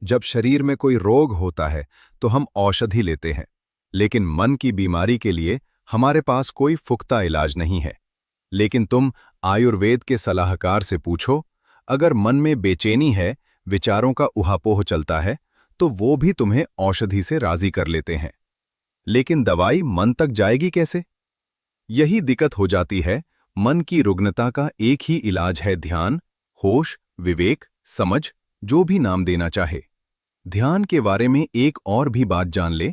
जब शरीर में कोई रोग होता है तो हम औषधि लेते हैं, लेकिन मन की बीमारी के लिए हमारे पास कोई पुख्ता इलाज नहीं है। लेकिन तुम आयुर्वेद के सलाहकार से पूछो, अगर मन में बेचैनी है, विचारों का उहापोह चलता है, तो वो भी तुम्हें औषधि से राजी कर लेते हैं। लेकिन दवाई मन तक जाएगी कैसे? यही दिक्कत हो जाती है। मन की रुग्णता का एक ही इलाज है ध्यान, होश, विवेक, समझ, जो भी नाम देना चाहे। ध्यान के बारे में एक और भी बात जान ले,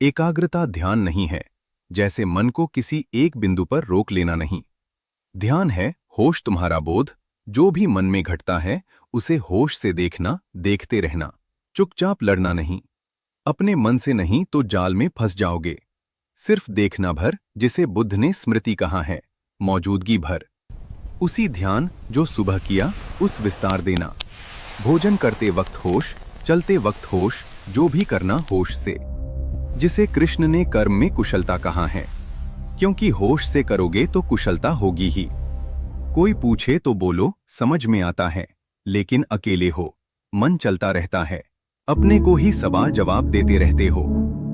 एकाग्रता ध्यान नहीं है, जैसे मन को किसी एक बिंदु पर रोक लेना नहीं। ध्यान है होश, तुम्हारा बोध, जो भी मन में घटता है उसे होश से देखना, देखते रहना, चुपचाप लड़ना नहीं। अपने मन से नहीं तो जाल में फंस जाओगे। सिर्फ देखना भर, जिसे बुद्ध ने स्मृति कहा है, मौजूदगी भर। उसी ध्यान जो सुबह किया उस विस्तार देना। भोजन करते वक्त होश, चलते वक्त होश, जो भी करना होश से। जिसे कृष्ण ने कर्म में कुशलता कहा है, क्योंकि होश से करोगे तो कुशलता होगी ही। कोई पूछे तो बोलो समझ में आता है, लेकिन अकेले हो, मन चलता रहता है, अपने को ही सवाल जवाब देते रहते हो।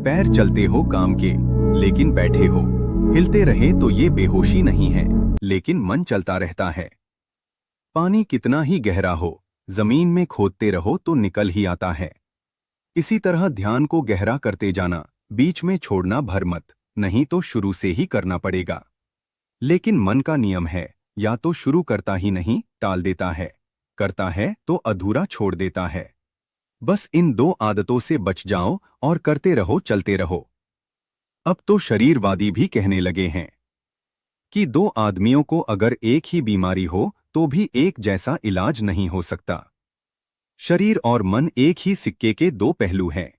पैर चलते हो काम के, लेकिन बैठे हो। हिलते रहे तो ये बेहोशी नहीं है, लेकिन मन चलता रहता है। पानी कितना ही गहरा हो, जमीन में खोदते रहो तो निकल ही आता है। इसी तरह ध्यान को गहरा करते जाना, बीच में छोड़ना भर मत, नहीं तो शुरू से ही करना पड़ेगा। लेकिन मन का नियम है, या तो शुरू करता ही नहीं, टाल देता है, करता है तो अधूरा छोड़ देता है। बस इन दो आदतों से बच जाओ और करते रहो, चलते रहो। अब तो शरीरवादी भी कहने लगे हैं कि दो आदमियों को अगर एक ही बीमारी हो तो भी एक जैसा इलाज नहीं हो सकता। शरीर और मन एक ही सिक्के के दो पहलू हैं।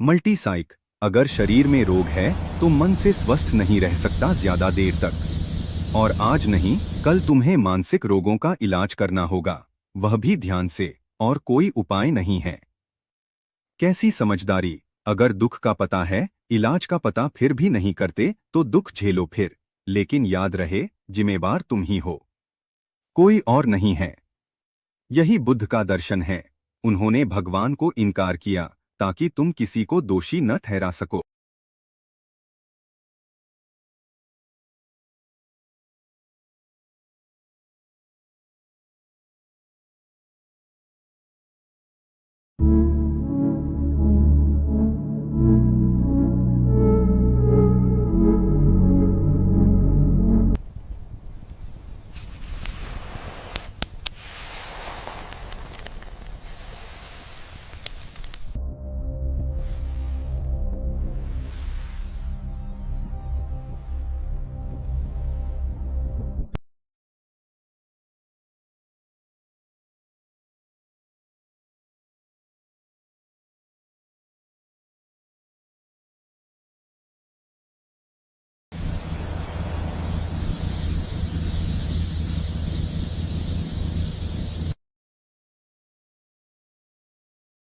मल्टीसाइक, अगर शरीर में रोग है तो मन से स्वस्थ नहीं रह सकता ज्यादा देर तक। और आज नहीं, कल तुम्हें मानसिक रोगों का इलाज करना होगा, वह भी ध्यान से, और कोई उपाय नहीं है। कैसी समझदारी! अगर दुख का पता है, इलाज का पता फिर भी नहीं करते तो दुख झेलो फिर, लेकिन याद रहे जिम्मेवार तुम ही हो, कोई और नहीं है। यही बुद्ध का दर्शन है। उन्होंने भगवान को इनकार किया ताकि तुम किसी को दोषी न ठहरा सको।